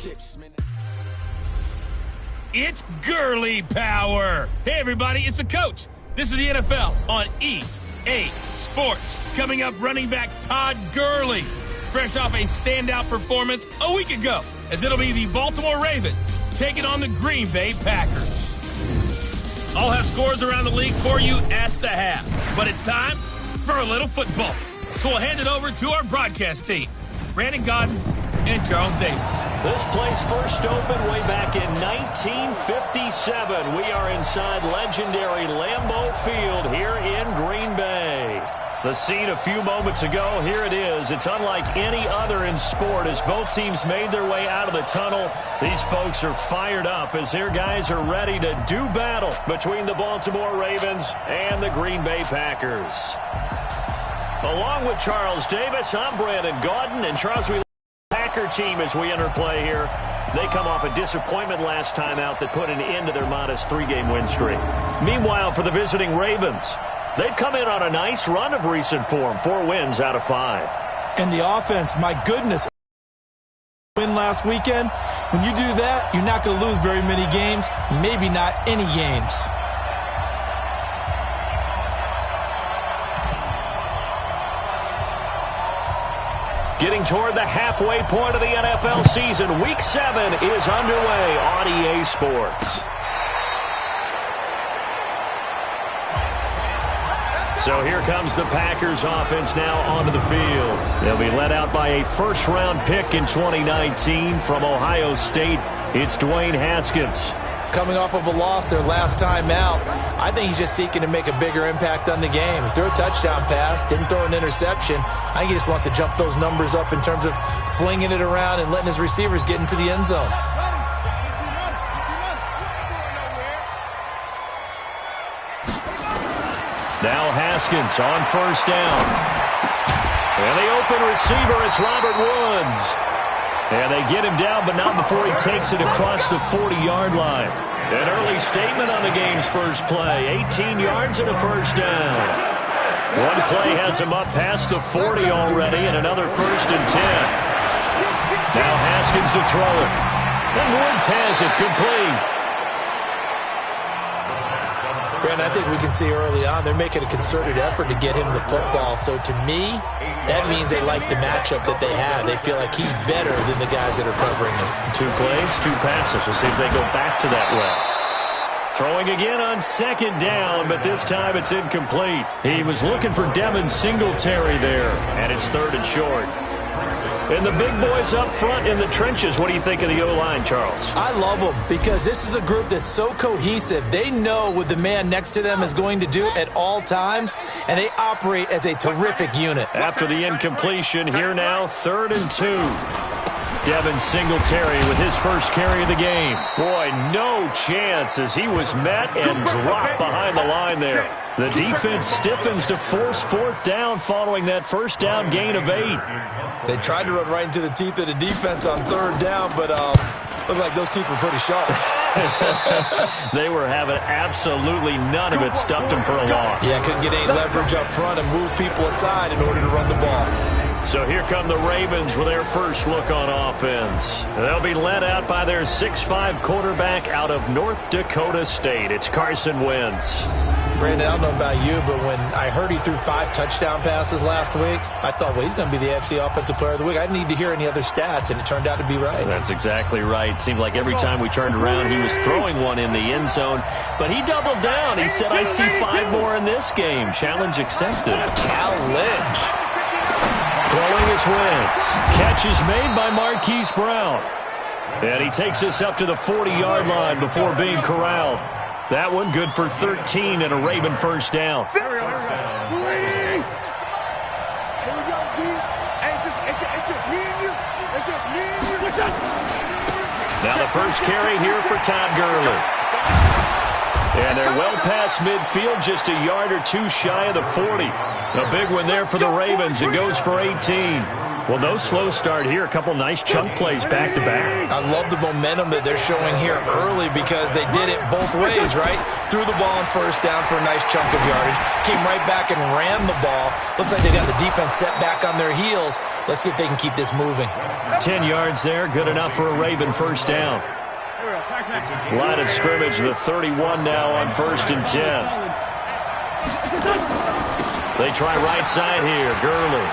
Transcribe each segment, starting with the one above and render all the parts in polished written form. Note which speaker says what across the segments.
Speaker 1: chips, man.
Speaker 2: It's Gurley Power. Hey, everybody, it's the coach. This is the NFL on EA Sports. Coming up, running back Todd Gurley, fresh off a standout performance a week ago, as it'll be the Baltimore Ravens taking on the Green Bay Packers. I'll have scores around the league for you at the half, but it's time for a little football. So we'll hand it over to our broadcast team, Brandon Gaudin and Charles Davis.
Speaker 3: This place first opened way back in 1957. We are inside legendary Lambeau Field here in Green Bay. The scene a few moments ago, here it is. It's unlike any other in sport as both teams made their way out of the tunnel. These folks are fired up as their guys are ready to do battle between the Baltimore Ravens and the Green Bay Packers. Along with Charles Davis, I'm Brandon Gaudin, and Charles, we Packer team as we enter play here. They come off a disappointment last time out that put an end to their modest 3-game win streak. Meanwhile, for the visiting Ravens, they've come in on a nice run of recent form, 4 wins out of 5.
Speaker 4: And the offense, my goodness, win last weekend. When you do that, you're not going to lose very many games, maybe not any games.
Speaker 3: Getting toward the halfway point of the NFL season, Week 7 is underway on EA Sports. So here comes the Packers offense now onto the field. They'll be led out by a first-round pick in 2019 from Ohio State. It's Dwayne Haskins.
Speaker 4: Coming off of a loss their last time out, I think he's just seeking to make a bigger impact on the game. He threw a touchdown pass, didn't throw an interception. I think he just wants to jump those numbers up in terms of flinging it around and letting his receivers get into the end zone.
Speaker 3: Now Haskins on first down. And the open receiver, it's Robert Woods. And they get him down, but not before he takes it across the 40-yard line. An early statement on the game's first play. 18 yards and a first down. One play has him up past the 40 already, and another 1st and 10. Now Haskins to throw it. And Woods has it complete.
Speaker 4: Brandon, I think we can see early on they're making a concerted effort to get him the football. So to me, that means they like the matchup that they have. They feel like he's better than the guys that are covering him.
Speaker 3: 2 plays, 2 passes. We'll see if they go back to that route. Throwing again on 2nd down, but this time it's incomplete. He was looking for Devin Singletary there, and it's 3rd and short. And the big boys up front in the trenches. What do you think of the O-line, Charles?
Speaker 4: I love them because this is a group that's so cohesive. They know what the man next to them is going to do at all times, and they operate as a terrific unit.
Speaker 3: After the incompletion, here now, 3rd and 2. Devin Singletary with his first carry of the game. Boy, no chance as he was met and dropped behind the line there. The defense stiffens to force 4th down following that first down gain of 8.
Speaker 4: They tried to run right into the teeth of the defense on 3rd down, but looked like those teeth were pretty sharp.
Speaker 3: They were having absolutely none of it, stuffed them for a loss.
Speaker 4: Yeah, couldn't get any leverage up front and move people aside in order to run the ball.
Speaker 3: So here come the Ravens with their first look on offense. They'll be led out by their 6'5" quarterback out of North Dakota State. It's Carson Wentz.
Speaker 4: Brandon, I don't know about you, but when I heard he threw 5 touchdown passes last week, I thought, well, he's going to be the AFC Offensive Player of the Week. I didn't need to hear any other stats, and it turned out to be right.
Speaker 3: That's exactly right. Seemed like every time we turned around, he was throwing one in the end zone. But he doubled down. He said, I see 5 more in this game. Challenge accepted.
Speaker 4: Challenge.
Speaker 3: Throwing is Wentz. Catch is made by Marquise Brown. And he takes us up to the 40-yard line before being corralled. That one good for 13 and a Raven first down.
Speaker 5: Here we go, G. It's just me and you. It's just me and you.
Speaker 3: Now the first carry here for Todd Gurley. And they're well past midfield, just a yard or 2 shy of the 40. A big one there for the Ravens. It goes for 18. Well, no slow start here. A couple nice chunk plays back-to-back.
Speaker 4: I love the momentum that they're showing here early because they did it both ways, right? Threw the ball on first down for a nice chunk of yardage. Came right back and ran the ball. Looks like they got the defense set back on their heels. Let's see if they can keep this moving.
Speaker 3: 10 yards there. Good enough for a Raven first down. Line of scrimmage, the 31 now on 1st and 10. They try right side here. Gurley.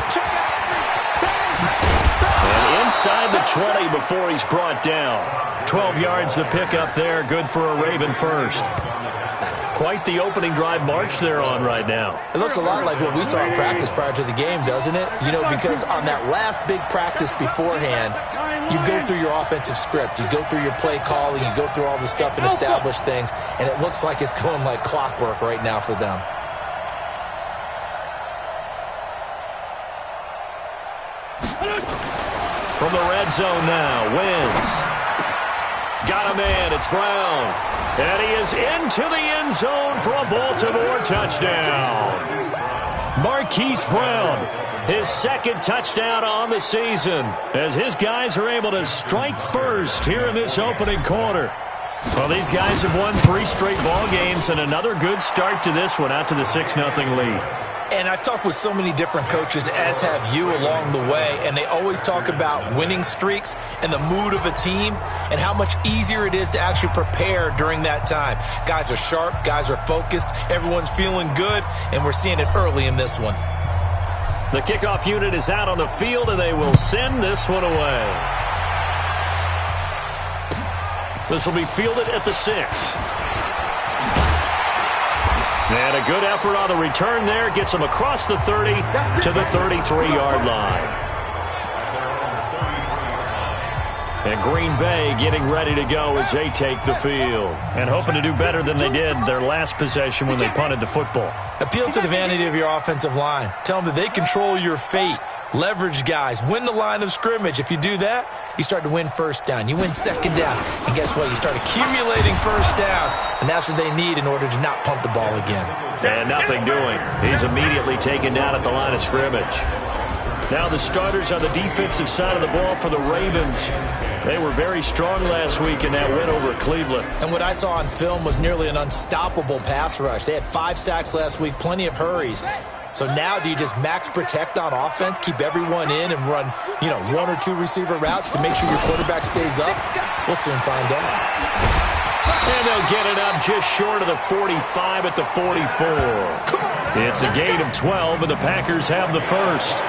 Speaker 3: And inside the 20 before he's brought down. 12 yards the pickup there. Good for a Raven first. Quite the opening drive march they're on right now.
Speaker 4: It looks a lot like what we saw in practice prior to the game, doesn't it? You know, because on that last big practice beforehand, you go through your offensive script. You go through your play calling. You go through all the stuff and establish things. And it looks like it's going like clockwork right now for them.
Speaker 3: From the red zone now, Wentz. Got a man, it's Brown. And he is into the end zone for a Baltimore touchdown. Marquise Brown, his second touchdown on the season, as his guys are able to strike first here in this opening quarter. Well, these guys have won 3 straight ball games, and another good start to this one, out to the 6-0 lead.
Speaker 4: And I've talked with so many different coaches, as have you, along the way, and they always talk about winning streaks and the mood of a team and how much easier it is to actually prepare during that time. Guys are sharp, guys are focused, everyone's feeling good, and we're seeing it early in this one.
Speaker 3: The kickoff unit is out on the field, and they will send this one away. This will be fielded at the 6. And a good effort on the return there. Gets him across the 30 to the 33-yard line. And Green Bay getting ready to go as they take the field. And hoping to do better than they did their last possession when they punted the football.
Speaker 4: Appeal to the vanity of your offensive line. Tell them that they control your fate. Leverage guys. Win the line of scrimmage. If you do that, you start to win first down. You win second down. And guess what? You start accumulating first downs. And that's what they need in order to not punt the ball again.
Speaker 3: And nothing doing. He's immediately taken down at the line of scrimmage. Now the starters on the defensive side of the ball for the Ravens. They were very strong last week in that win over Cleveland.
Speaker 4: And what I saw on film was nearly an unstoppable pass rush. They had 5 sacks last week, plenty of hurries. So now do you just max protect on offense, keep everyone in, and run, 1 or 2 receiver routes to make sure your quarterback stays up? We'll soon find out.
Speaker 3: And they'll get it up just short of the 45 at the 44. It's a gain of 12, and the Packers have the first.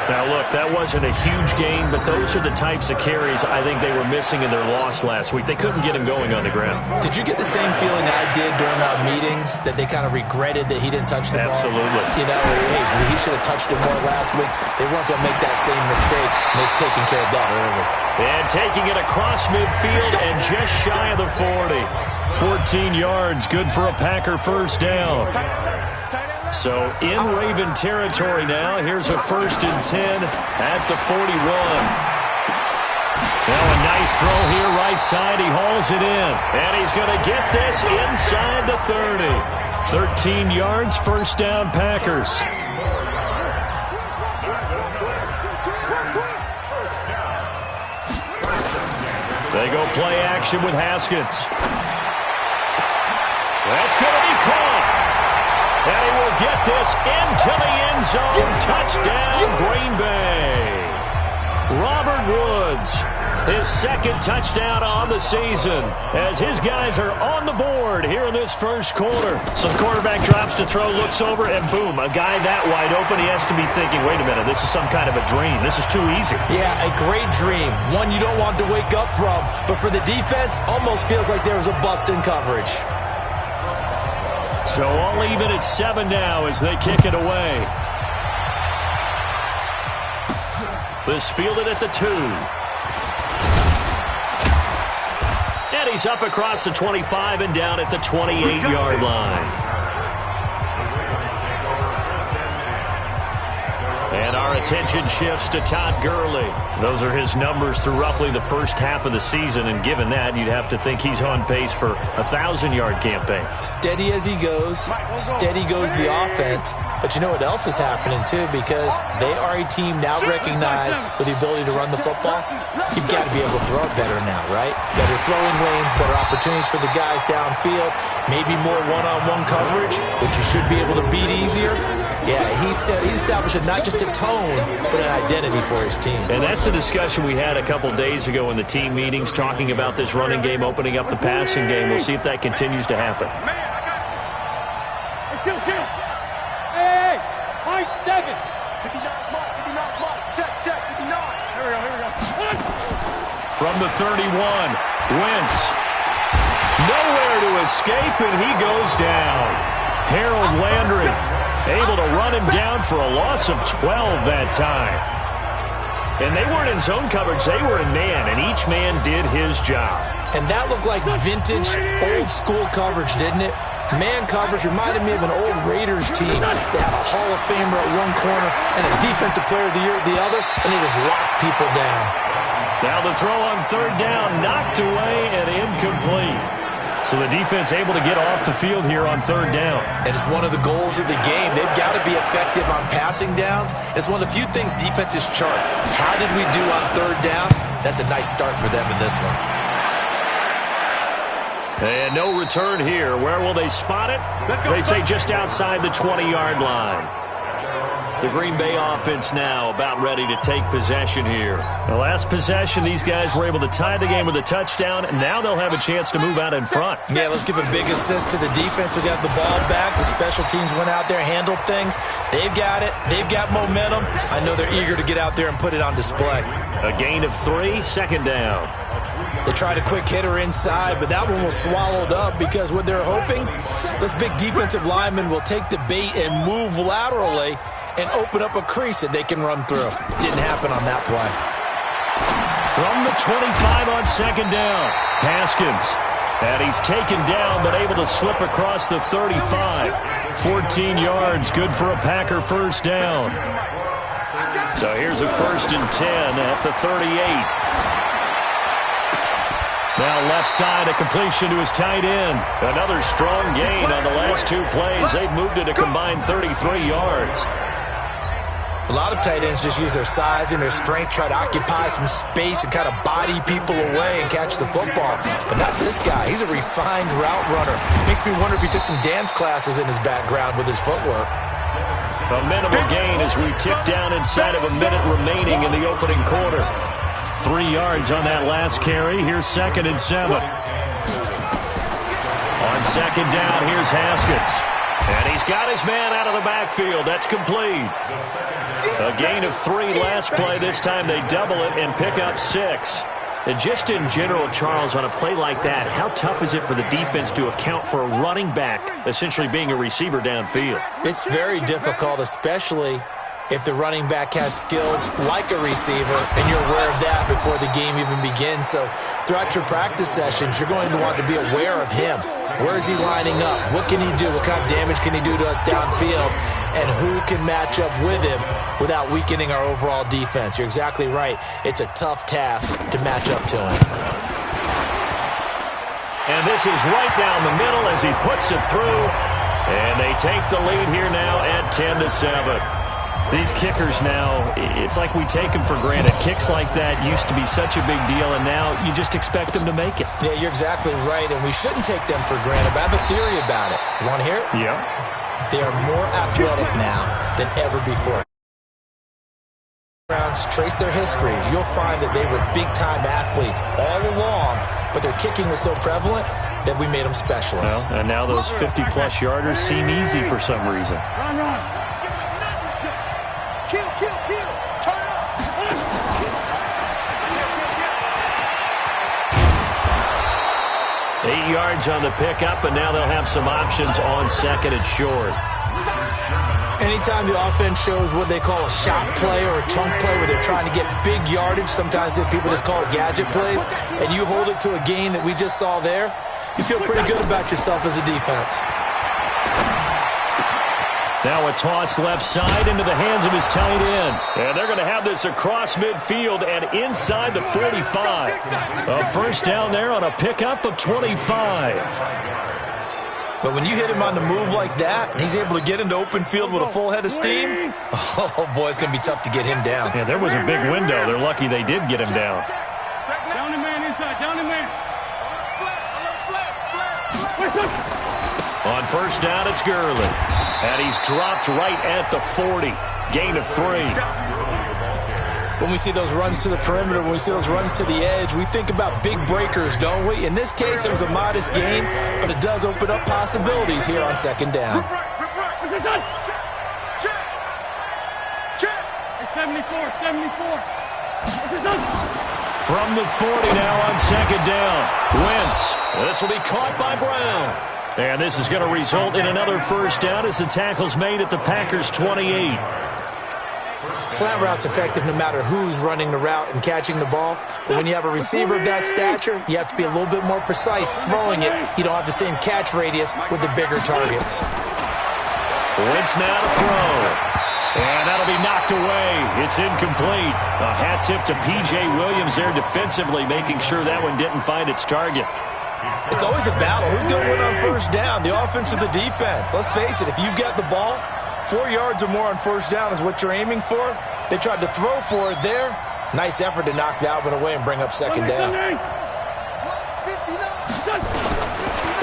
Speaker 3: Now, look, that wasn't a huge gain, but those are the types of carries I think they were missing in their loss last week. They couldn't get him going on the ground.
Speaker 4: Did you get the same feeling I did during our meetings, that they kind of regretted that he didn't touch the ball?
Speaker 3: Absolutely.
Speaker 4: Hey, he should have touched it more last week. They weren't going to make that same mistake, and they've taken care of that early.
Speaker 3: And taking it across midfield and just shy of the 40. 14 yards, good for a Packer first down. So in Raven territory now. Here's a 1st and 10 at the 41. Now a nice throw here right side. He hauls it in. And he's going to get this inside the 30. 13 yards, first down Packers. They go play action with Haskins. That's going to be caught. And he will get this into the end zone. Touchdown, Green Bay. Robert Woods, his second touchdown on the season, as his guys are on the board here in this first quarter. So the quarterback drops to throw, looks over, and boom, a guy that wide open, he has to be thinking, wait a minute, this is some kind of a dream. This is too easy.
Speaker 4: Yeah, a great dream. One you don't want to wake up from. But for the defense, almost feels like there was a bust in coverage.
Speaker 3: So all even at 7 now as they kick it away. This fielded at the 2. And he's up across the 25 and down at the 28-yard line. And our our attention shifts to Todd Gurley. Those are his numbers through roughly the first half of the season, and given that, you'd have to think he's on pace for a 1,000-yard campaign.
Speaker 4: Steady as he goes, steady goes the offense. But you know what else is happening, too? Because they are a team now recognized with the ability to run the football. You've got to be able to throw it better now, right? Better throwing lanes, better opportunities for the guys downfield, maybe more one-on-one coverage, which you should be able to beat easier. Yeah, he's establishing not just a tone, but an identity for his team.
Speaker 3: And that's a discussion we had a couple days ago in the team meetings, talking about this running game, opening up the passing game. We'll see if that continues to happen. From the 31, Wentz. Nowhere to escape, and he goes down. Harold Landry able to run him down for a loss of 12 that time. And they weren't in zone coverage, they were in man, and each man did his job.
Speaker 4: And that looked like vintage, old-school coverage, didn't it? Man coverage reminded me of an old Raiders team. They had a Hall of Famer at one corner and a Defensive Player of the Year at the other, and they just locked people down.
Speaker 3: Now the throw on third down, knocked away and incomplete. So the defense able to get off the field here on third down.
Speaker 4: And it's one of the goals of the game. They've got to be effective on passing downs. It's one of the few things defenses chart. How did we do on third down? That's a nice start for them in this one.
Speaker 3: And no return here. Where will they spot it? They say just outside the 20-yard line. The Green Bay offense now about ready to take possession here. The last possession, these guys were able to tie the game with a touchdown, and now they'll have a chance to move out in front.
Speaker 4: Yeah, let's give a big assist to the defense who got the ball back. The special teams went out there, handled things. They've got it. They've got momentum. I know they're eager to get out there and put it on display.
Speaker 3: A gain of 3, second down.
Speaker 4: They tried a quick hitter inside, but that one was swallowed up because what they're hoping, those big defensive linemen will take the bait and move laterally and open up a crease that they can run through. Didn't happen on that play.
Speaker 3: From the 25 on second down, Haskins. And he's taken down but able to slip across the 35. 14 yards, good for a Packer first down. So here's a 1st and 10 at the 38. Now left side, a completion to his tight end. Another strong gain on the last 2 plays. They've moved it a combined 33 yards.
Speaker 4: A lot of tight ends just use their size and their strength, try to occupy some space and kind of body people away and catch the football. But not this guy. He's a refined route runner. Makes me wonder if he took some dance classes in his background with his footwork.
Speaker 3: A minimal gain as we tick down inside of a minute remaining in the opening quarter. 3 yards on that last carry. Here's 2nd and 7. On second down, here's Haskins. And he's got his man out of the backfield. That's complete. A gain of 3 last play. This time they double it and pick up 6. And just in general, Charles, on a play like that, how tough is it for the defense to account for a running back essentially being a receiver downfield?
Speaker 4: It's very difficult, especially if the running back has skills like a receiver, and you're aware of that before the game even begins. So throughout your practice sessions, you're going to want to be aware of him. Where is he lining up? What can he do? What kind of damage can he do to us downfield? And who can match up with him without weakening our overall defense? You're exactly right. It's a tough task to match up to him.
Speaker 3: And this is right down the middle as he puts it through. And they take the lead here now at 10-7. These kickers now, it's like we take them for granted. Kicks like that used to be such a big deal, and now you just expect them to make it.
Speaker 4: Yeah, you're exactly right, and we shouldn't take them for granted. But I have a theory about it. You want to hear it?
Speaker 3: Yeah.
Speaker 4: They are more athletic now than ever before. Trace their histories. You'll find that they were big-time athletes all along, but their kicking was so prevalent that we made them specialists.
Speaker 3: Well, and now those 50-plus yarders seem easy for some reason.
Speaker 5: Kill. Turn up.
Speaker 3: 8 yards on the pickup, and now they'll have some options on 2nd and short.
Speaker 4: Anytime the offense shows what they call a shot play or a chunk play where they're trying to get big yardage, sometimes people just call it gadget plays, and you hold it to a gain that we just saw there, you feel pretty good about yourself as a defense.
Speaker 3: Now a toss left side into the hands of his tight end. And they're going to have this across midfield and inside the 45. A first down there on a pickup of 25.
Speaker 4: But when you hit him on the move like that, and he's able to get into open field with a full head of steam, oh, boy, it's going to be tough to get him down.
Speaker 3: Yeah, there was a big window. They're lucky they did get him down.
Speaker 5: Down the man inside. Down the man.
Speaker 3: On first down, it's Gurley. And he's dropped right at the 40. Gain of 3.
Speaker 4: When we see those runs to the perimeter, when we see those runs to the edge, we think about big breakers, don't we? In this case, it was a modest gain, but it does open up possibilities here on second down.
Speaker 5: 74.
Speaker 3: From the 40 now on second down. Wentz. This will be caught by Brown. And this is going to result in another first down as the tackle's made at the Packers' 28.
Speaker 4: Slant route's effective no matter who's running the route and catching the ball. But when you have a receiver of that stature, you have to be a little bit more precise throwing it. You don't have the same catch radius with the bigger targets.
Speaker 3: Wentz now to throw. And that'll be knocked away. It's incomplete. A hat tip to P.J. Williams there defensively, making sure that one didn't find its target.
Speaker 4: It's always a battle. Who's going to win on first down, the offense or the defense? Let's face it, if you've got the ball, 4 yards or more on first down is what you're aiming for. They tried to throw for it there. Nice effort to knock that one away and bring up second down.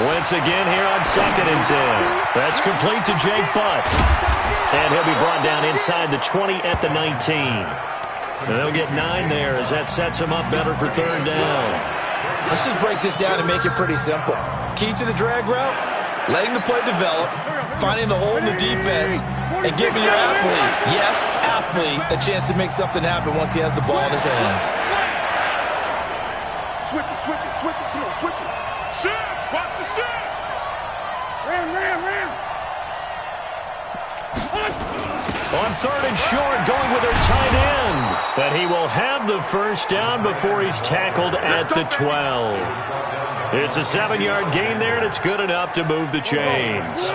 Speaker 3: Wentz again here on second and 10. That's complete to Jake Butt. And he'll be brought down inside the 20 at the 19. And they'll get 9 there as that sets him up better for third down.
Speaker 4: Let's just break this down and make it pretty simple. Key to the drag route, letting the play develop, finding the hole in the defense, and giving your athlete, yes, athlete, a chance to make something happen once he has the ball in his hands.
Speaker 5: Switch it. Come on, switch it. Shit! Watch the shit! Ram!
Speaker 3: On third and short, going with their tight end. But he will have the first down before he's tackled at the 12. It's a 7-yard gain there, and it's good enough to move the chains.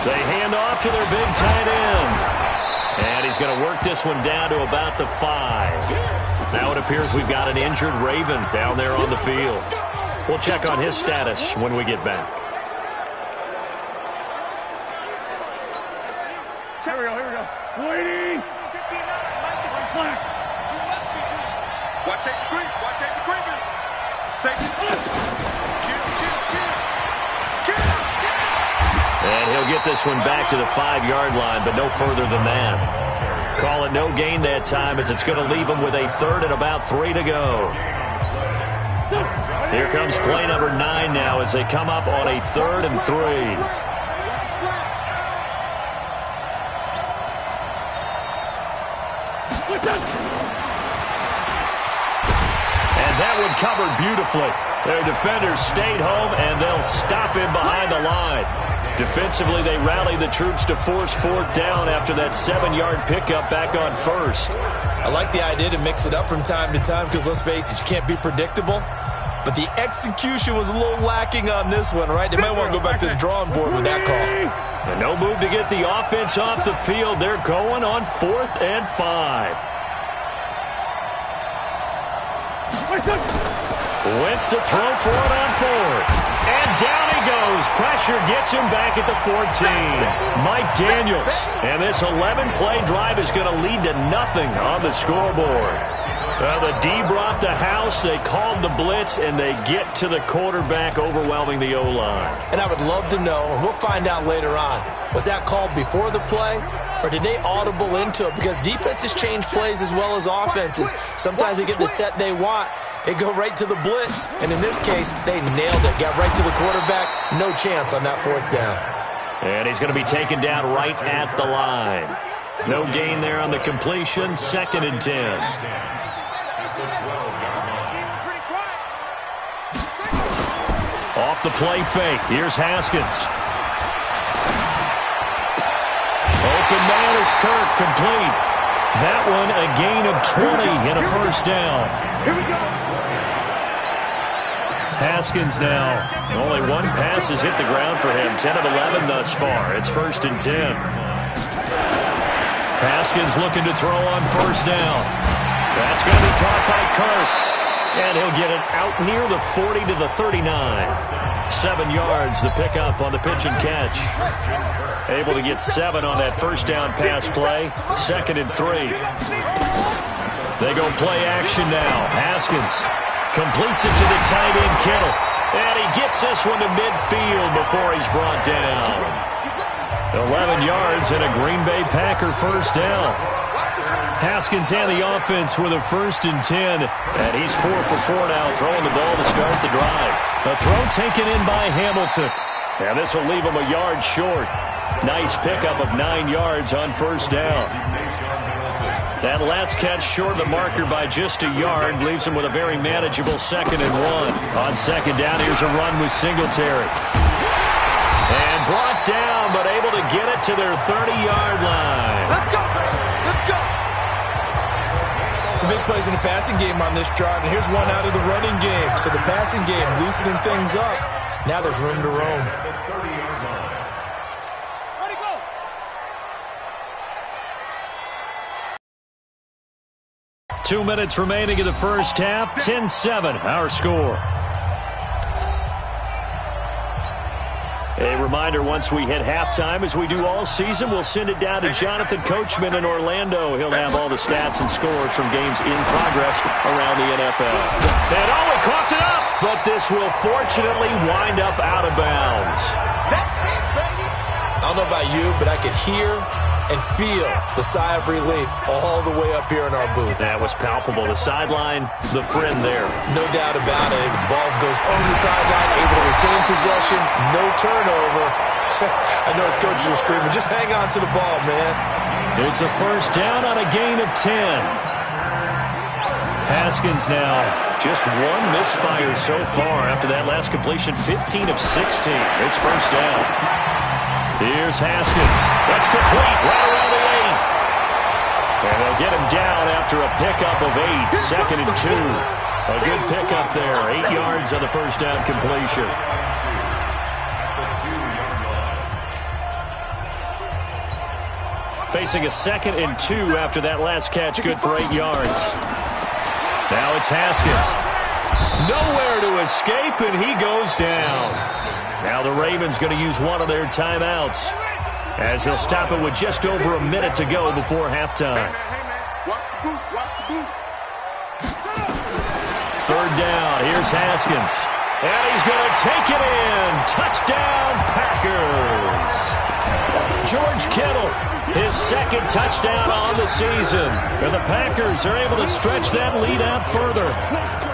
Speaker 3: They hand off to their big tight end. And he's going to work this one down to about the 5. Now it appears we've got an injured Raven down there on the field. We'll check on his status when we get back.
Speaker 5: Here we go. Waiting. Watch the creeper. Safety.
Speaker 3: And he'll get this one back to the 5-yard line, but no further than that. Call it no gain that time as it's going to leave him with a third and about 3 to go. Here comes play number 9 now as they come up on a 3rd and 3. And that one covered beautifully. Their defenders stayed home, and they'll stop him behind the line. Defensively, they rallied the troops to force 4th down after that 7-yard pickup back on first.
Speaker 4: I like the idea to mix it up from time to time because, let's face it, you can't be predictable. But the execution was a little lacking on this one, right? They might want to go back to the drawing board with that call.
Speaker 3: And no move to get the offense off the field. They're going on 4th and 5. Wentz to throw for it on 4th. And down he goes. Pressure gets him back at the 14. Mike Daniels. And this 11-play drive is going to lead to nothing on the scoreboard. The D brought the house. They called the blitz, and they get to the quarterback, overwhelming the O-line.
Speaker 4: And I would love to know, and we'll find out later on, was that called before the play, or did they audible into it? Because defenses change plays as well as offenses. Sometimes they get the set they want. They go right to the blitz, and in this case, they nailed it. Got right to the quarterback. No chance on that 4th down.
Speaker 3: And he's going to be taken down right at the line. No gain there on the completion. 2nd and 10. Off the play fake. Here's Haskins. Open man is Kirk, complete. That one a gain of 20 and a first down.
Speaker 5: Here we go.
Speaker 3: Haskins now. Only one pass has hit the ground for him. 10 of 11 thus far. It's 1st and 10. Haskins looking to throw on 1st down. That's going to be caught by Kirk. And he'll get it out near the 40 to the 39. 7 yards, the pickup on the pitch and catch. Able to get 7 on that 1st down pass play. 2nd and 3. They go play action now. Haskins completes it to the tight end, Kittle. And he gets this one to midfield before he's brought down. 11 yards and a Green Bay Packer 1st down. Haskins and the offense with a 1st and 10. And he's 4 for 4 now, throwing the ball to start the drive. A throw taken in by Hamilton. And this will leave him a yard short. Nice pickup of 9 yards on 1st down. That last catch short of the marker by just a yard leaves him with a very manageable 2nd and 1. On 2nd down, here's a run with Singletary. And brought down, but able to get it to their 30-yard line.
Speaker 5: Let's go! Let's go!
Speaker 4: Some big plays in the passing game on this drive, and here's one out of the running game. So the passing game loosening things up. Now there's room to roam.
Speaker 3: 2 minutes remaining in the 1st half. 10-7, our score. A reminder, once we hit halftime, as we do all season, we'll send it down to Jonathan Coachman in Orlando. He'll have all the stats and scores from games in progress around the NFL. And he coughed it up, but this will fortunately wind up out of bounds.
Speaker 5: That's it, baby!
Speaker 4: I don't know about you, but I could hear and feel the sigh of relief all the way up here in our booth.
Speaker 3: That was palpable. The sideline, the friend there.
Speaker 4: No doubt about it. The ball goes over the sideline, able to retain possession, no turnover. I know his coaches are screaming, just hang on to the ball, man.
Speaker 3: It's a 1st down on a gain of 10. Haskins now, just one misfire so far after that last completion, 15 of 16. It's 1st down. Here's Haskins. That's complete right around the 8. And they'll get him down after a pickup of 8. 2nd and 2. A good pickup there. 8 yards on the 1st down completion. Facing a 2nd and 2 after that last catch. Good for 8 yards. Now it's Haskins. Nowhere to escape, and he goes down. Now the Ravens going to use one of their timeouts as they'll stop it with just over a minute to go before halftime.
Speaker 5: Watch the boot.
Speaker 3: 3rd down. Here's Haskins. And he's going to take it in. Touchdown, Packers. George Kittle, his 2nd touchdown on the season. And the Packers are able to stretch that lead out further.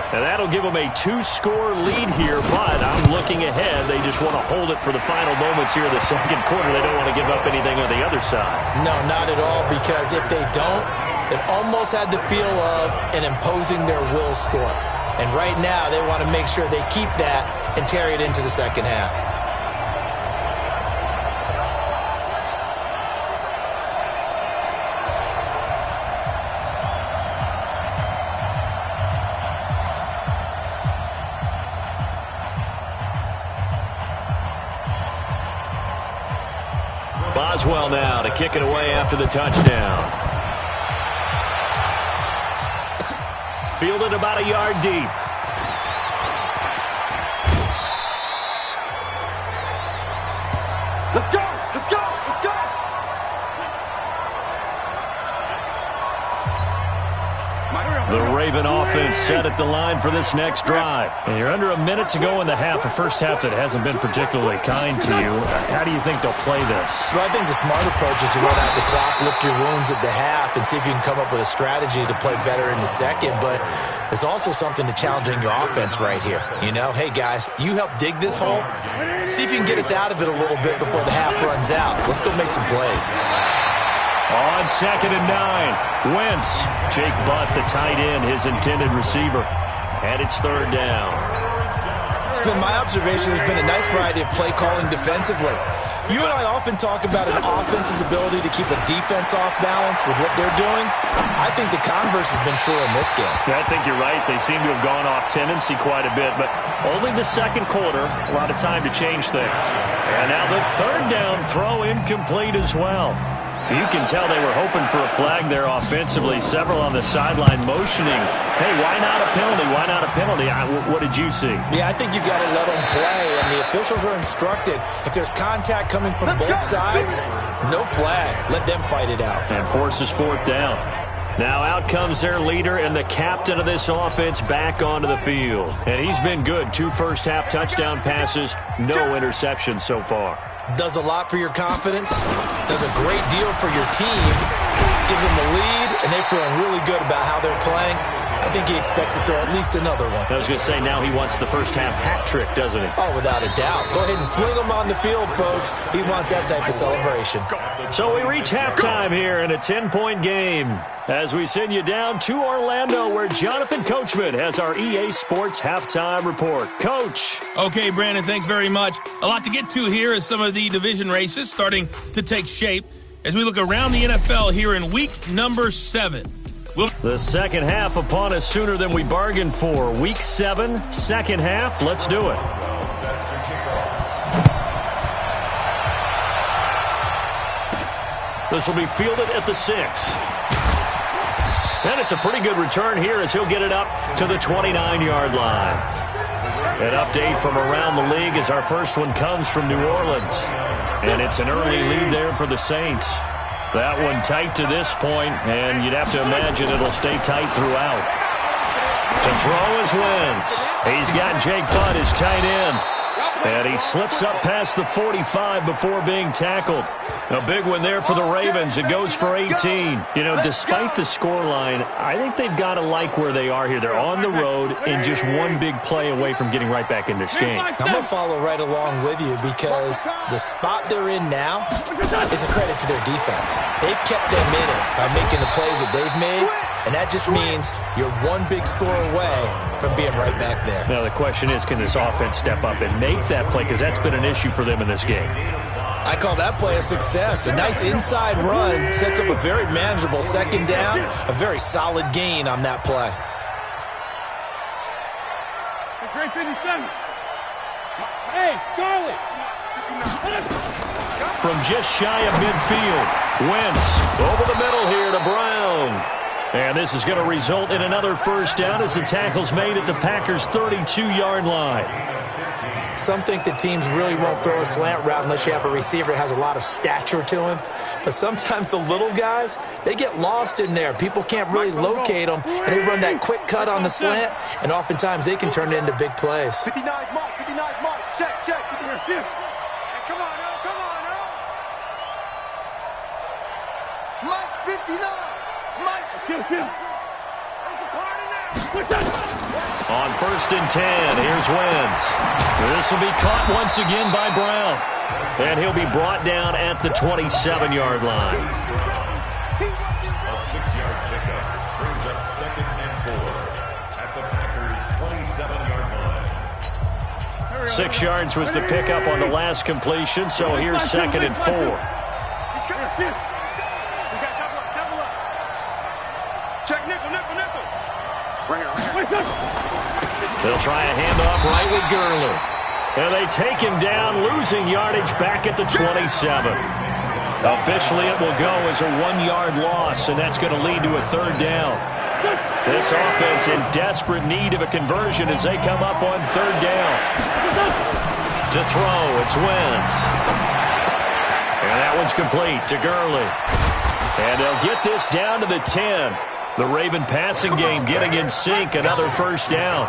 Speaker 3: And that'll give them a 2-score lead here, but I'm looking ahead. They just want to hold it for the final moments here in the 2nd quarter. They don't want to give up anything on the other side.
Speaker 4: No, not at all, because if they don't, it almost had the feel of an imposing their will score. And right now, they want to make sure they keep that and carry it into the 2nd half.
Speaker 3: Boswell now to kick it away after the touchdown. Fielded about a yard deep.
Speaker 5: Let's go! Let's go! Let's go!
Speaker 3: The Raven offense set at the line for this next drive. And you're under a minute to go in the half, a 1st half that hasn't been particularly kind to you. How do you think they'll play this?
Speaker 4: Well, I think the smart approach is to run out the clock, lick your wounds at the half, and see if you can come up with a strategy to play better in the 2nd. But there's also something to challenging your offense right here. You know, hey, guys, you help dig this hole. See if you can get us out of it a little bit before the half runs out. Let's go make some plays.
Speaker 3: On 2nd and 9, Wentz. Jake Butt, the tight end, his intended receiver. And it's 3rd down.
Speaker 4: It's been my observation there's been a nice variety of play calling defensively. You and I often talk about an offense's ability to keep a defense off balance with what they're doing. I think the converse has been true in this game.
Speaker 3: Yeah, I think you're right. They seem to have gone off tendency quite a bit, but only the second quarter. A lot of time to change things. And now the third down throw incomplete as well. You can tell they were hoping for a flag there offensively. Several on the sideline motioning, hey, why not a penalty? Why not a penalty? What did you see?
Speaker 4: Yeah, I think you got to let them play, and the officials are instructed. If there's contact coming from both sides, no flag. Let them fight it out.
Speaker 3: And forces fourth down. Now out comes their leader and the captain of this offense back onto the field. And he's been good. 2 first-half touchdown passes, no interceptions so far.
Speaker 4: Does a lot for your confidence, does a great deal for your team, gives them the lead, and they're feeling really good about how they're playing. I think he expects to throw at least another one.
Speaker 3: I was going to say, now he wants the first-half hat trick, doesn't he?
Speaker 4: Oh, without a doubt. Go ahead and fling him on the field, folks. He wants that type of celebration.
Speaker 3: So we reach halftime here in a 10-point game as we send you down to Orlando, where Jonathan Coachman has our EA Sports Halftime Report. Coach.
Speaker 2: Okay, Brandon, thanks very much. A lot to get to here as some of the division races starting to take shape as we look around the NFL here in week number 7.
Speaker 3: The second half upon us sooner than we bargained for. Week 7, second half. Let's do it. This will be fielded at the 6. And it's a pretty good return here as he'll get it up to the 29-yard line. An update from around the league as our first one comes from New Orleans. And it's an early lead there for the Saints. That one tight to this point, and you'd have to imagine it'll stay tight throughout. To throw is Wentz. He's got Jake Butt, his tight end. And he slips up past the 45 before being tackled. A big one there for the Ravens. It goes for 18. You know, despite the scoreline, I think they've got to like where they are here. They're on the road and just one big play away from getting right back in this game.
Speaker 4: I'm going to follow right along with you because the spot they're in now is a credit to their defense. They've kept them in it by making the plays that they've made, and that just means you're one big score away from being right back there.
Speaker 3: Now the question is, can this offense step up and make that play? Because that's been an issue for them in this game.
Speaker 4: I call that play a success. A nice inside run sets up a very manageable second down, a very solid gain on that play.
Speaker 5: Hey, Charlie!
Speaker 3: From just shy of midfield, Wentz over the middle here to Brown. And this is going to result in another first down as the tackle's made at the Packers' 32-yard line.
Speaker 4: Some think that teams really won't throw a slant route unless you have a receiver that has a lot of stature to him. But sometimes the little guys, they get lost in there. People can't really locate them, and they run that quick cut on the slant, and oftentimes they can turn it into big plays.
Speaker 5: 59 mark, check. Hey, come on now. Mike's 59. Mike's. There's a party now.
Speaker 3: On 1st and 10, here's Wentz. This will be caught once again by Brown. And he'll be brought down at the 27-yard line.
Speaker 1: A 6-yard pickup brings up 2nd and 4 at the Packers' 27-yard line.
Speaker 3: 6 yards was the pickup on the last completion, so here's 2nd and 4.
Speaker 5: Check nickel.
Speaker 3: They'll try a handoff right with Gurley. And they take him down, losing yardage back at the 27. Officially, it will go as a 1-yard loss, and that's going to lead to a 3rd down. This offense in desperate need of a conversion as they come up on 3rd down. To throw, it's Wentz. And that one's complete to Gurley. And they'll get this down to the 10. The Raven passing game getting in sync, another first down.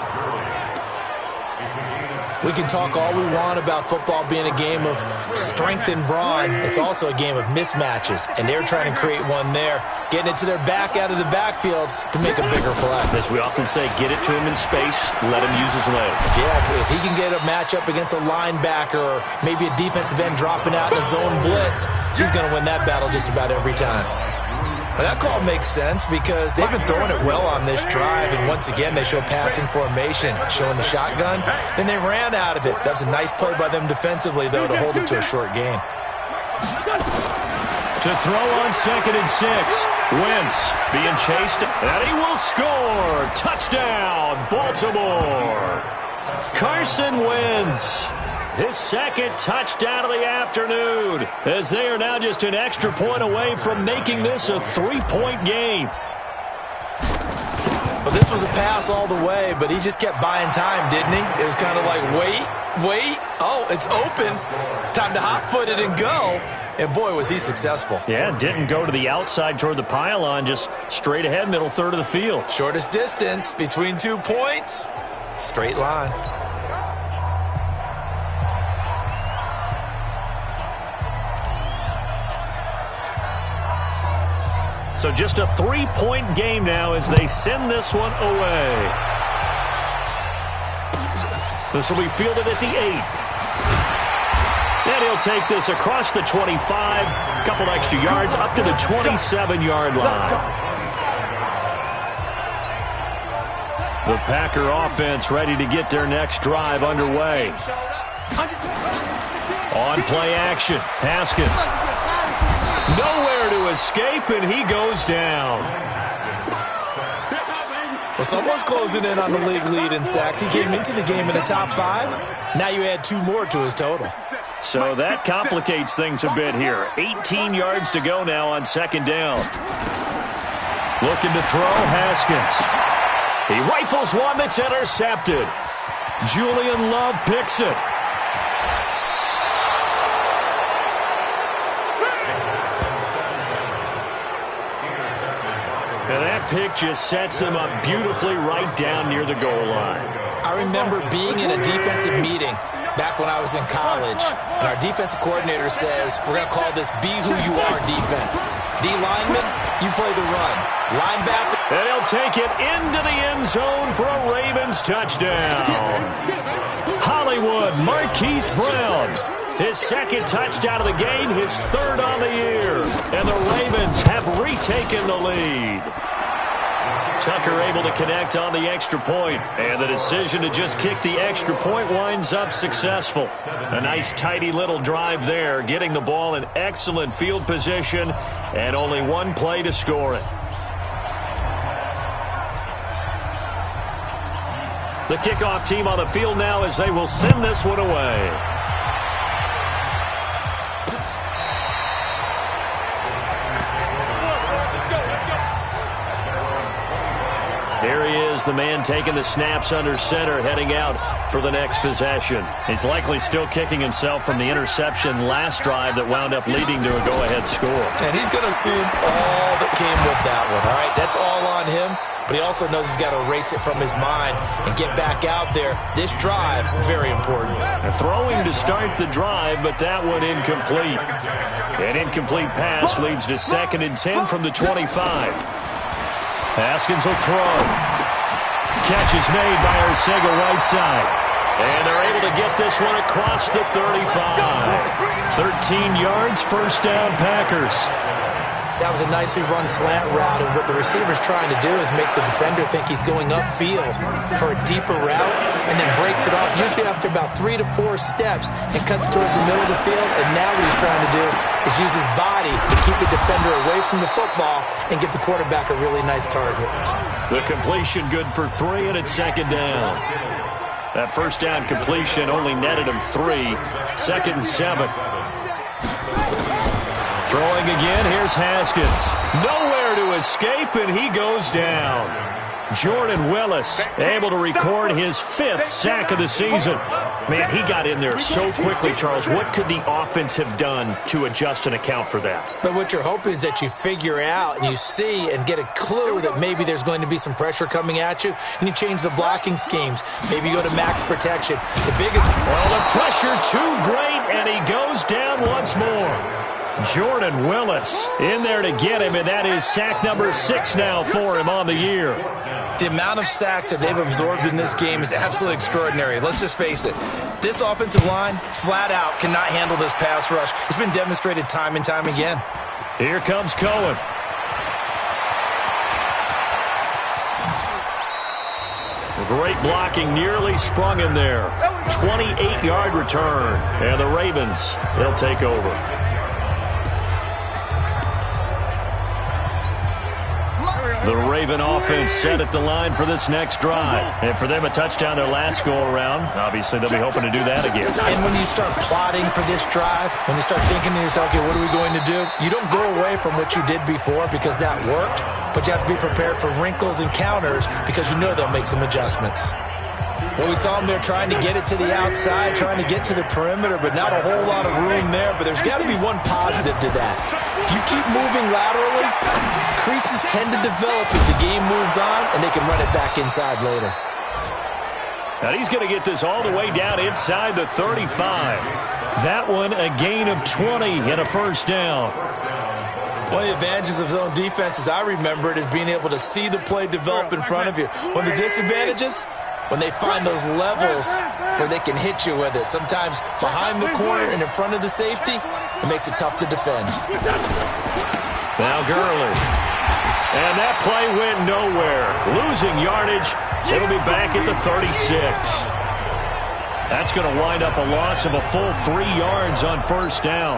Speaker 4: We can talk all we want about football being a game of strength and brawn. It's also a game of mismatches, and they're trying to create one there, getting it to their back out of the backfield to make a bigger play.
Speaker 3: As we often say, get it to him in space, let him use his legs.
Speaker 4: Yeah, if he can get a matchup against a linebacker or maybe a defensive end dropping out in a zone blitz, he's going to win that battle just about every time. Well, that call makes sense because they've been throwing it well on this drive, and once again they show passing formation, showing the shotgun. Then they ran out of it. That's a nice play by them defensively, though, to hold it to a short gain.
Speaker 3: To throw on 2nd and 6. Wentz being chased, and he will score. Touchdown, Baltimore. Carson Wentz, his 2nd touchdown of the afternoon, as they are now just an extra point away from making this a 3-point game.
Speaker 4: Well, this was a pass all the way, but he just kept buying time, didn't he? It was kind of like, wait. Oh, it's open. Time to hot-foot it and go. And, boy, was he successful.
Speaker 3: Yeah, didn't go to the outside toward the pylon, just straight ahead, middle third of the field.
Speaker 4: Shortest distance between 2 points. Straight line.
Speaker 3: So just a 3-point game now as they send this one away. This will be fielded at the 8. And he'll take this across the 25, a couple extra yards, up to the 27-yard line. The Packer offense ready to get their next drive underway. On play action, Haskins. Nowhere to escape, and he goes down.
Speaker 4: Well, someone's closing in on the league lead in sacks. He came into the game in the top 5. Now you add 2 more to his total.
Speaker 3: So that complicates things a bit here. 18 yards to go now on 2nd down. Looking to throw, Haskins. He rifles one that's intercepted. Julian Love picks it. And that pick just sets him up beautifully right down near the goal line.
Speaker 4: I remember being in a defensive meeting back when I was in college, and our defensive coordinator says, we're going to call this Be Who You Are defense. D lineman, you play the run. Linebacker.
Speaker 3: And he'll take it into the end zone for a Ravens touchdown. Hollywood Marquise Brown. His 2nd touchdown of the game, his 3rd on the year. And the Ravens have retaken the lead. Tucker able to connect on the extra point, and the decision to just kick the extra point winds up successful. A nice tidy little drive there, getting the ball in excellent field position, and only 1 play to score it. The kickoff team on the field now as they will send this one away. Here he is, the man taking the snaps under center, heading out for the next possession. He's likely still kicking himself from the interception last drive that wound up leading to a go-ahead score.
Speaker 4: And he's going to assume all that came with that one, all right? That's all on him, but he also knows he's got to erase it from his mind and get back out there. This drive, very important.
Speaker 3: Throwing to start the drive, but that one incomplete. An incomplete pass leads to 2nd and 10 from the 25. Haskins will throw. Catch is made by Arcega right side. And they're able to get this one across the 35. 13 yards, 1st down Packers.
Speaker 4: That was a nicely run slant route, and what the receiver's trying to do is make the defender think he's going upfield for a deeper route, and then breaks it off, usually after about 3 to 4 steps, and cuts towards the middle of the field. And now what he's trying to do is use his body to keep the defender away from the football and give the quarterback a really nice target.
Speaker 3: The completion good for 3, and it's 2nd down. That 1st down completion only netted him 3. 2nd and 7. Throwing again, here's Haskins. Nowhere to escape, and he goes down. Jordan Willis able to record his 5th sack of the season. Man, he got in there so quickly, Charles. What could the offense have done to adjust and account for that?
Speaker 4: But what you're hoping is that you figure out and you see and get a clue that maybe there's going to be some pressure coming at you, and you change the blocking schemes. Maybe you go to max protection. The biggest...
Speaker 3: Well, the pressure too great, and he goes down once more. Jordan Willis in there to get him, and that is sack number 6 now for him on the year.
Speaker 4: The amount of sacks that they've absorbed in this game is absolutely extraordinary. Let's just face it. This offensive line, flat out, cannot handle this pass rush. It's been demonstrated time and time again.
Speaker 3: Here comes Cohen. Great blocking, nearly sprung him there. 28-yard return, and the Ravens, they'll take over. The Raven offense set at the line for this next drive. And for them, a touchdown their last go-around. Obviously, they'll be hoping to do that again.
Speaker 4: And when you start plotting for this drive, when you start thinking to yourself, okay, what are we going to do? You don't go away from what you did before because that worked, but you have to be prepared for wrinkles and counters because you know they'll make some adjustments. Well, we saw them there trying to get it to the outside, trying to get to the perimeter, but not a whole lot of room there. But there's got to be one positive to that. If you keep moving laterally, creases tend to develop as the game moves on, and they can run it back inside later.
Speaker 3: Now he's going to get this all the way down inside the 35. That one a gain of 20 and a first down.
Speaker 4: One of the advantages of zone defense, as I remember it, is being able to see the play develop in front of you. One of the disadvantages, when they find those levels where they can hit you with it. Sometimes behind the corner and in front of the safety, it makes it tough to defend.
Speaker 3: Now Gurley. And that play went nowhere. Losing yardage. It'll be back at the 36. That's going to wind up a loss of a full 3 yards on first down.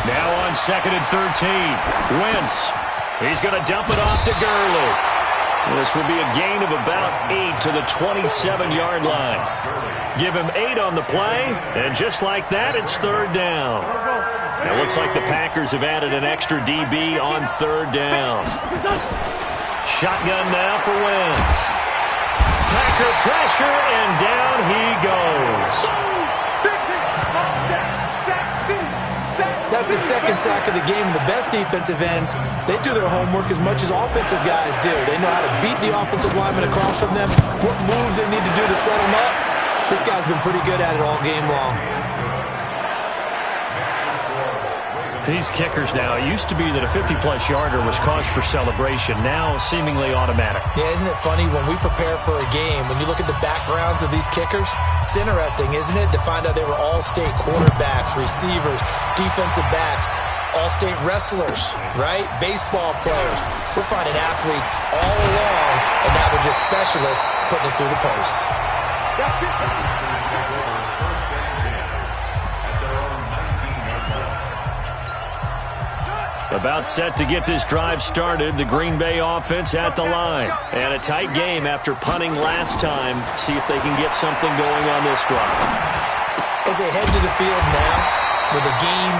Speaker 3: Now on 2nd and 13. Wentz. He's going to dump it off to Gurley. This will be a gain of about 8 to the 27-yard line. Give him 8 on the play, and just like that, it's third down. It looks like the Packers have added an extra DB on third down. Shotgun now for Wentz. Packer pressure, and down he goes.
Speaker 4: That's the second sack of the game. The best defensive ends, they do their homework as much as offensive guys do. They know how to beat the offensive lineman across from them, what moves they need to do to set them up. This guy's been pretty good at it all game long.
Speaker 3: These kickers now, it used to be that a 50-plus yarder was cause for celebration. Now seemingly automatic.
Speaker 4: Yeah, isn't it funny when we prepare for a game, when you look at the backgrounds of these kickers, it's interesting, isn't it, to find out they were all-state quarterbacks, receivers, defensive backs, all-state wrestlers, right? Baseball players. We're finding athletes all along, and now they're just specialists putting it through the posts.
Speaker 3: About set to get this drive started, the Green Bay offense at the line. And a tight game after punting last time. See if they can get something going on this drive.
Speaker 4: As they head to the field now, with the game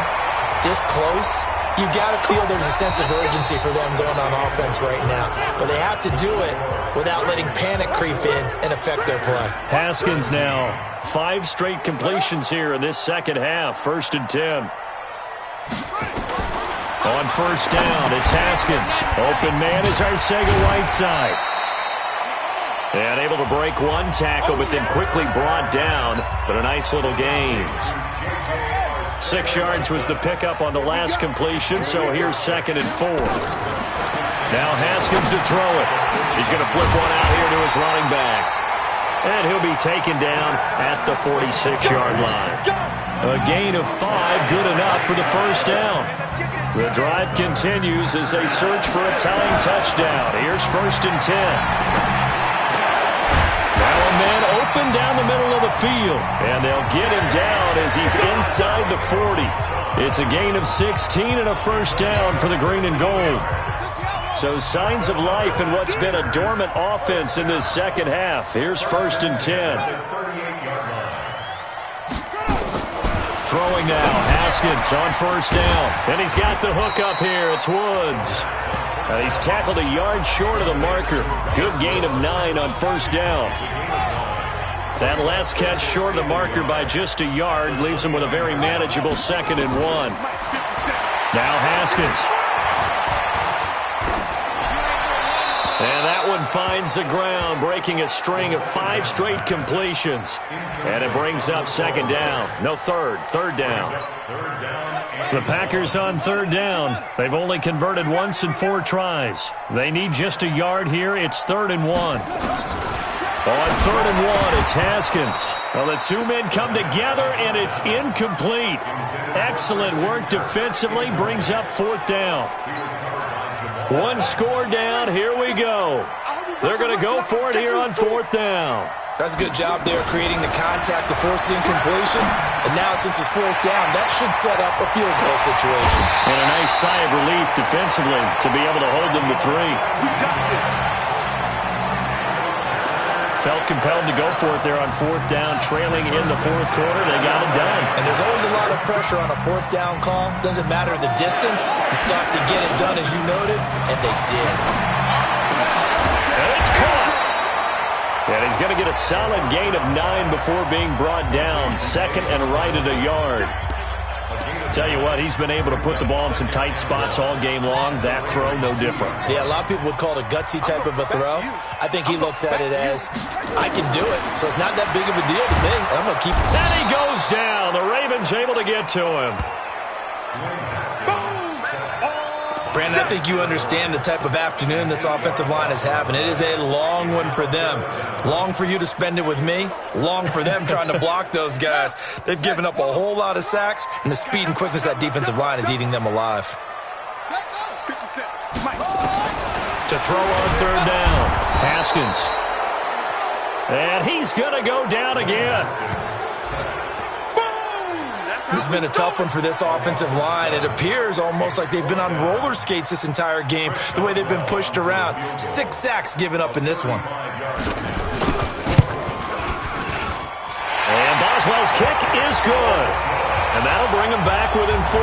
Speaker 4: this close, you've got to feel there's a sense of urgency for them going on offense right now. But they have to do it without letting panic creep in and affect their play.
Speaker 3: Haskins now. 5 straight completions here in this second half. 1st and 10. On first down, it's Haskins. Open man is Arcega-Whiteside. And able to break one tackle, but then quickly brought down. But a nice little gain. 6 yards was the pickup on the last completion, so here's 2nd and 4. Now Haskins to throw it. He's going to flip one out here to his running back. And he'll be taken down at the 46-yard line. A gain of 5, good enough for the first down. The drive continues as they search for a tying touchdown. Here's 1st and 10. Now a man open down the middle of the field. And they'll get him down as he's inside the 40. It's a gain of 16 and a first down for the green and gold. So signs of life in what's been a dormant offense in this second half. Here's 1st and 10. Throwing now, Haskins on first down. And he's got the hook up here. It's Woods. And he's tackled a yard short of the marker. Good gain of 9 on first down. That last catch short of the marker by just a yard leaves him with a very manageable 2nd and 1. Now Haskins. And that one finds the ground, breaking a string of 5 straight completions. And it brings up 2nd down. No, third down. The Packers on 3rd down. They've only converted once in 4 tries. They need just a yard here. It's 3rd and 1. On 3rd and 1, it's Haskins. Well, the 2 men come together, and it's incomplete. Excellent work defensively, brings up 4th down. 1 score down, here we go. They're going to go for it here on 4th down.
Speaker 4: That's a good job there creating the contact to force the incompletion. And now since it's 4th down, that should set up a field goal situation.
Speaker 3: And a nice sigh of relief defensively to be able to hold them to 3. Felt compelled to go for it there on 4th down, trailing in the 4th quarter. They got it done.
Speaker 4: And there's always a lot of pressure on a 4th down call. Doesn't matter the distance. You still have to get it done, as you noted, and they did.
Speaker 3: And it's caught. And he's going to get a solid gain of 9 before being brought down. 2nd and right at a yard. Tell you what, he's been able to put the ball in some tight spots all game long. That throw, no different.
Speaker 4: Yeah, a lot of people would call it a gutsy type of a throw. I think he looks at it as, I can do it, so it's not that big of a deal to me. I'm going to keep.
Speaker 3: And he goes down. The Ravens able to get to him.
Speaker 4: Brandon, I think you understand the type of afternoon this offensive line is having. It is a long one for them. Long for you to spend it with me. Long for them trying to block those guys. They've given up a whole lot of sacks, and the speed and quickness of that defensive line is eating them alive.
Speaker 3: To throw on 3rd down. Haskins. And he's going to go down again.
Speaker 4: This has been a tough one for this offensive line. It appears almost like they've been on roller skates this entire game, the way they've been pushed around. 6 sacks given up in this one.
Speaker 3: And Boswell's kick is good. And that'll bring them back within 4.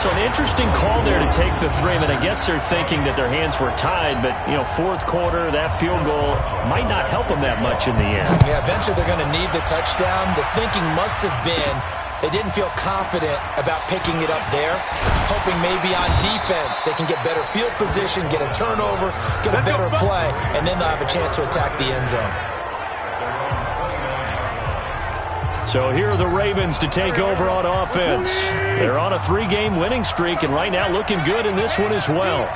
Speaker 3: So an interesting call there to take the 3. I mean, I guess they're thinking that their hands were tied, but, 4th quarter, that field goal might not help them that much in the end.
Speaker 4: Yeah, eventually they're going to need the touchdown. The thinking must have been they didn't feel confident about picking it up there, hoping maybe on defense they can get better field position, get a turnover, get a better play, and then they'll have a chance to attack the end zone.
Speaker 3: So here are the Ravens to take over on offense. They're on a 3-game winning streak, and right now looking good in this one as well.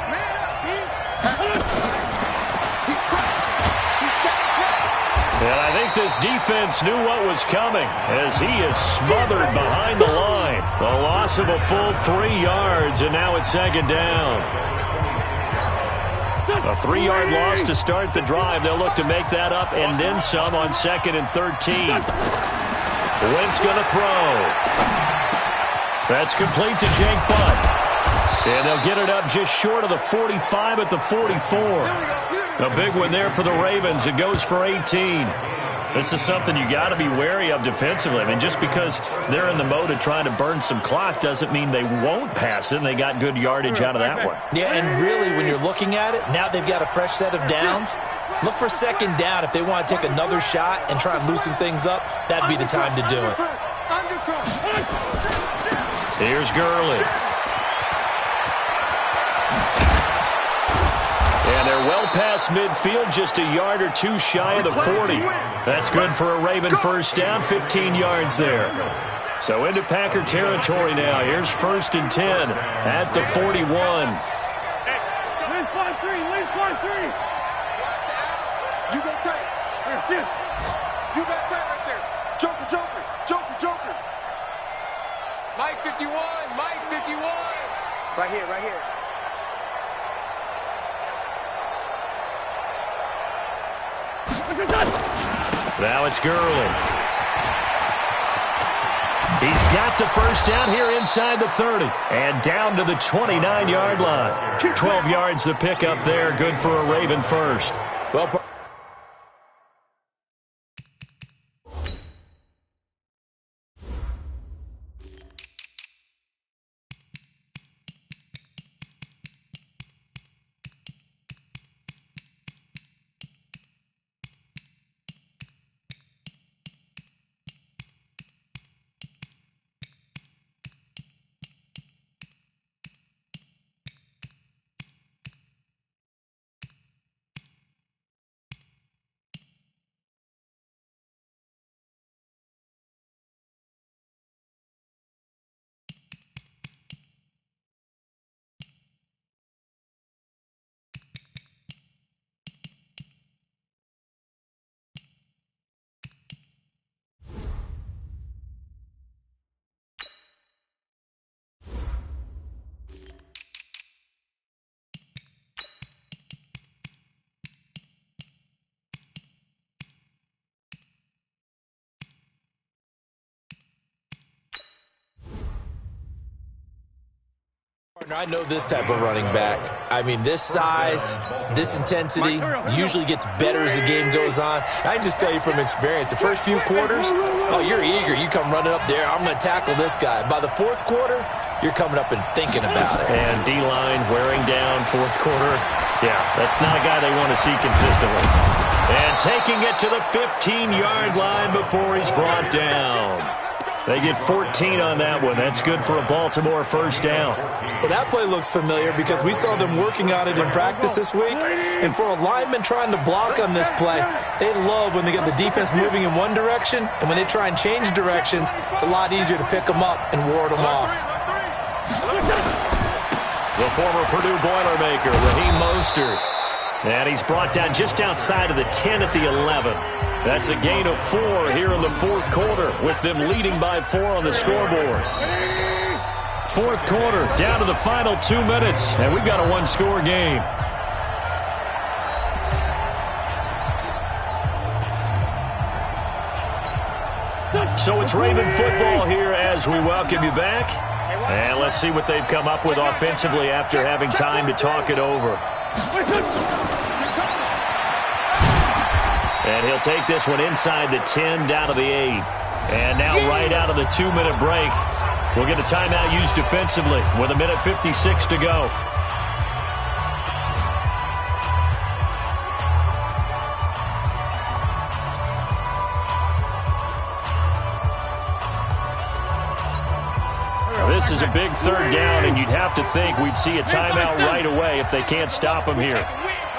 Speaker 3: And I think this defense knew what was coming as he is smothered behind the line. A loss of a full 3 yards, and now it's 2nd down. A 3-yard loss to start the drive. They'll look to make that up and then some on 2nd and 13. Wentz going to throw. That's complete to Jake Butt. And they'll get it up just short of the 45 at the 44. A big one there for the Ravens. It goes for 18. This is something you got to be wary of defensively. I mean, just because they're in the mode of trying to burn some clock doesn't mean they won't pass it, and they got good yardage out of that one.
Speaker 4: Yeah, and really, when you're looking at it, now they've got a fresh set of downs. Look for 2nd down. If they want to take another shot and try and loosen things up, that'd be the time to do it.
Speaker 3: Here's Gurley. And they're well past midfield, just a yard or 2 shy of the 40. That's good for a Raven 1st down, 15 yards there. So into Packer territory now. Here's 1st and 10 at the 41.
Speaker 5: Lean 5-3. You got tight. You got tight right there. Joker. Mike 51. Right here.
Speaker 3: Now it's Gurley. He's got the 1st down here inside the 30 and down to the 29-yard line. 12 yards the pickup there. Good for a Raven 1st.
Speaker 4: Well, I know this type of running back. I mean, this size, this intensity usually gets better as the game goes on. I can just tell you from experience, the first few quarters, oh, you're eager. You come running up there, I'm going to tackle this guy. By the fourth quarter, you're coming up and thinking about it.
Speaker 3: And D-line wearing down fourth quarter. Yeah, that's not a guy they want to see consistently. And taking it to the 15-yard line before he's brought down. They get 14 on that one. That's good for a Baltimore first down.
Speaker 4: Well, that play looks familiar because we saw them working on it in practice this week. And for a lineman trying to block on this play, they love when they get the defense moving in one direction. And when they try and change directions, it's a lot easier to pick them up and ward them off.
Speaker 3: The former Purdue Boilermaker, Raheem Mostert. And he's brought down just outside of the 10 at the 11. That's a gain of 4 here in the fourth quarter, with them leading by 4 on the scoreboard. Fourth quarter, down to the final 2 minutes, and we've got a one-score game. So it's Raven football here as we welcome you back. And let's see what they've come up with offensively after having time to talk it over. And he'll take this one inside the 10, down to the 8. And now right out of the 2-minute break, we'll get a timeout used defensively with 1:56 to go. This is a big third down, and you'd have to think we'd see a timeout right away if they can't stop him here.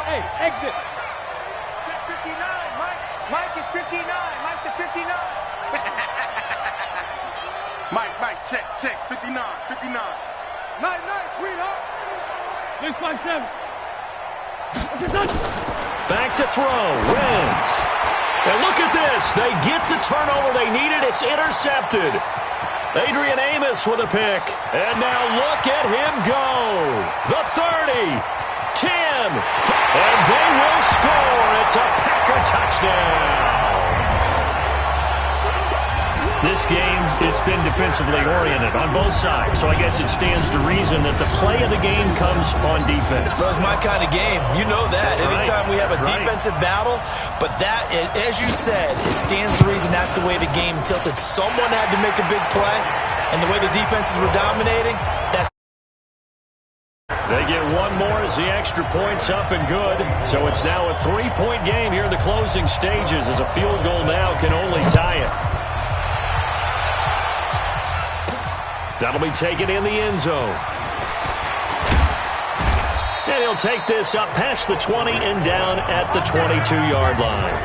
Speaker 5: Hey, exit. Check 59, Mike. Mike is 59. Mike to 59. Mike, check. 59. Nice, sweetheart.
Speaker 6: There's 5-7.
Speaker 3: Back to throw. Wentz. And look at this. They get the turnover they needed. It's intercepted. Adrian Amos with a pick. And now look at him go. The 30. 10. And they will score. It's a Packer touchdown. This game, it's been defensively oriented on both sides, so I guess it stands to reason that the play of the game comes on defense.
Speaker 4: So it's my kind of game. You know that.
Speaker 3: That's
Speaker 4: anytime we have a defensive battle, but that, as you said, it stands to reason that's the way the game tilted. Someone had to make a big play, and the way the defenses were dominating, that's...
Speaker 3: They get one more as the extra point's up and good. So it's now a 3-point game here in the closing stages, as a field goal now can only tie it. That'll be taken in the end zone. And he'll take this up past the 20 and down at the 22-yard line.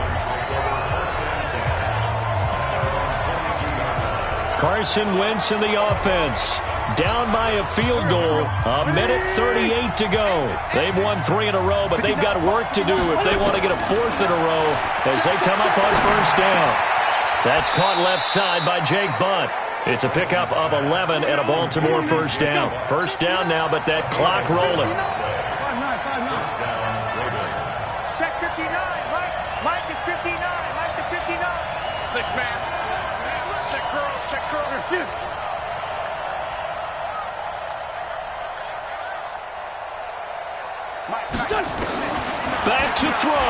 Speaker 3: Carson Wentz in the offense. Down by a field goal. 1:38 to go. They've won 3 in a row, but they've got work to do if they want to get a 4th in a row as they come up on first down. That's caught left side by Jake Butt. It's a pickup of 11 and a Baltimore first down. First down now, but that clock rolling.
Speaker 5: Check 59, Mike. Mike is 59. Mike to 59. 6-man. Check curls.
Speaker 3: Back to throw.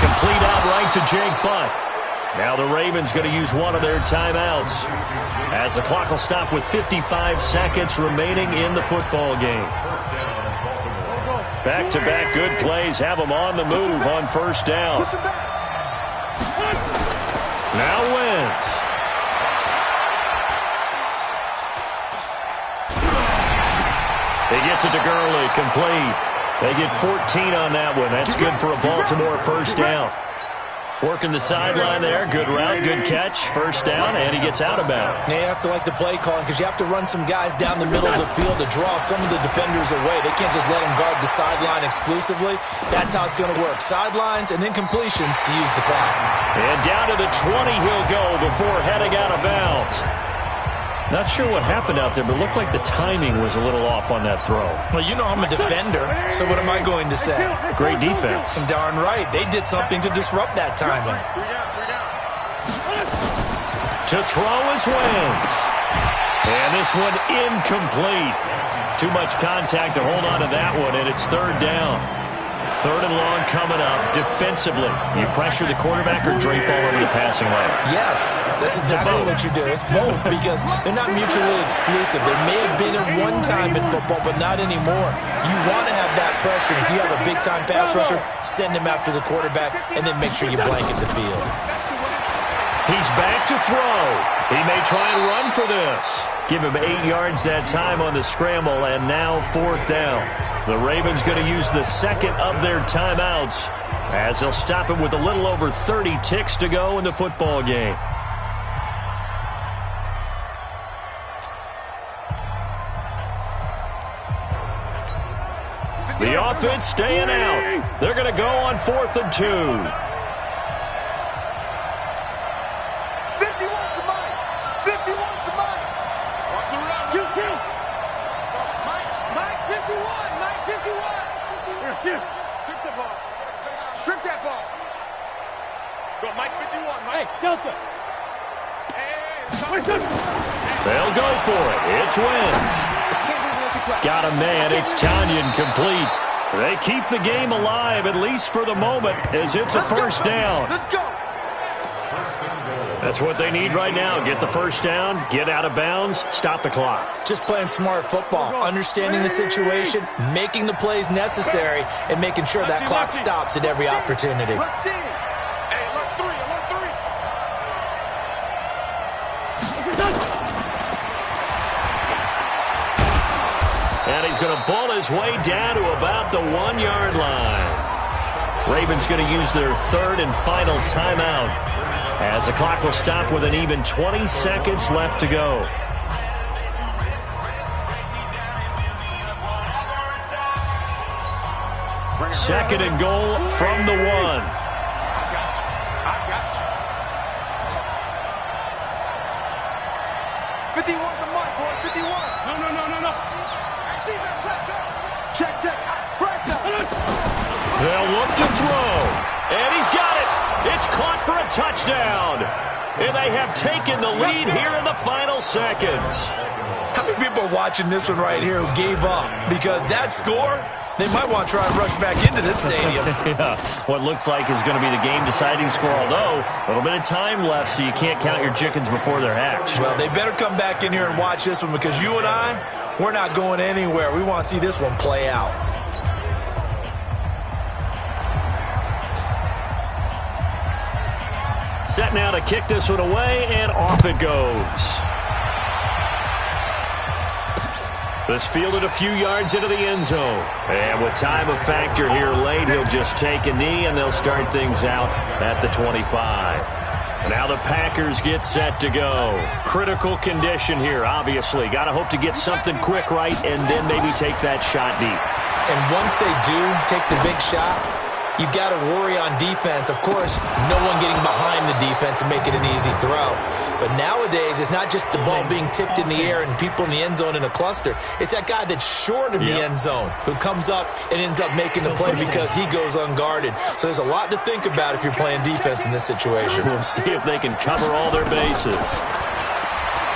Speaker 3: Complete outright to Jake Butt. Now the Ravens going to use one of their timeouts as the clock will stop with 55 seconds remaining in the football game. Back-to-back good plays have them on the move on first down. Now Wentz. He gets it to Gurley, complete. They get 14 on that one. That's good for a Baltimore first down. Working the sideline there. Good route, good catch. First down, and he gets out of bounds.
Speaker 4: You have to like the play calling because you have to run some guys down the middle of the field to draw some of the defenders away. They can't just let them guard the sideline exclusively. That's how it's going to work. Sidelines and then completions to use the clock.
Speaker 3: And down to the 20 he'll go before heading out of bounds. Not sure what happened out there, but it looked like the timing was a little off on that throw.
Speaker 4: Well, you know I'm a defender, so what am I going to say?
Speaker 3: Great defense.
Speaker 4: And darn right. They did something to disrupt that timing.
Speaker 3: To throw is Wentz. And this one incomplete. Too much contact to hold on to that one, and it's third down. Third and long coming up. Defensively, you pressure the quarterback or drape all over the passing lane?
Speaker 4: Yes, that's exactly what you do. It's both because they're not mutually exclusive. They may have been at one time in football, but not anymore. You want to have that pressure. If you have a big-time pass rusher, send him after the quarterback, and then make sure you blanket the field.
Speaker 3: He's back to throw. He may try and run for this. Give him 8 yards that time on the scramble, and now fourth down. The Ravens going to use the second of their timeouts as they'll stop it with a little over 30 ticks to go in the football game. The offense staying out. They're going to go on 4th and 2.
Speaker 5: 51. Strip the ball. Strip that ball. Go, Mike 51. Mike.
Speaker 6: Hey, Delta.
Speaker 3: They'll go for it. It's Wentz. Got a man. It's Tanyan complete. They keep the game alive, at least for the moment, as it's a first down.
Speaker 5: Let's go.
Speaker 3: That's what they need right now. Get the first down, get out of bounds, stop the clock.
Speaker 4: Just playing smart football, understanding the situation, making the plays necessary, and making sure that clock stops at every opportunity.
Speaker 5: Let's see. Hey, alert 3, alert 3.
Speaker 3: And he's going to ball his way down to about the 1-yard line. Ravens going to use their third and final timeout, as the clock will stop with an even 20 seconds left to go. Second and goal from the 1.
Speaker 5: I got you. 51 to Mike, boy. 51.
Speaker 6: No.
Speaker 5: Hey, defense, let's go. Check. Pressure.
Speaker 3: They'll look to throw. And he's got it. It's caught for a touchdown. And they have taken the lead here in the final seconds.
Speaker 4: How many people are watching this one right here who gave up? Because that score, they might want to try and rush back into this stadium.
Speaker 3: Yeah, what looks like is going to be the game-deciding score, although a little bit of time left, so you can't count your chickens before they're hatched.
Speaker 4: Well, they better come back in here and watch this one, because you and I, we're not going anywhere. We want to see this one play out.
Speaker 3: Set now to kick this one away, and off it goes. This fielded a few yards into the end zone. And with time a factor here late, he'll just take a knee, and they'll start things out at the 25. Now the Packers get set to go. Critical condition here, obviously. Got to hope to get something quick right, and then maybe take that shot deep.
Speaker 4: And once they do take the big shot, you've got to worry on defense. Of course, no one getting behind the defense and making an easy throw. But nowadays, it's not just the ball being tipped in the air and people in the end zone in a cluster. It's that guy that's short of the end zone who comes up and ends up making the play because he goes unguarded. So there's a lot to think about if you're playing defense in this situation.
Speaker 3: We'll see if they can cover all their bases.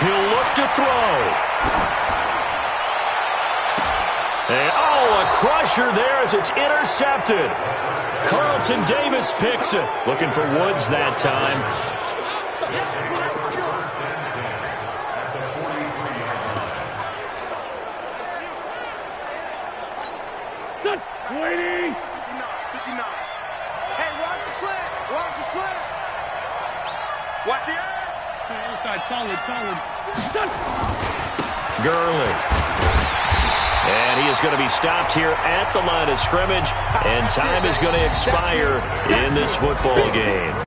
Speaker 3: He'll look to throw. And, a crusher there as it's intercepted. Carlton Davis picks it. Looking for Woods that time.
Speaker 6: Waiting.
Speaker 5: 59. Hey, watch the slant. Watch the slant. Watch the
Speaker 6: Outside, solid.
Speaker 3: Gurley. And he is going to be stopped here at the line of scrimmage, and time is going to expire in this football game.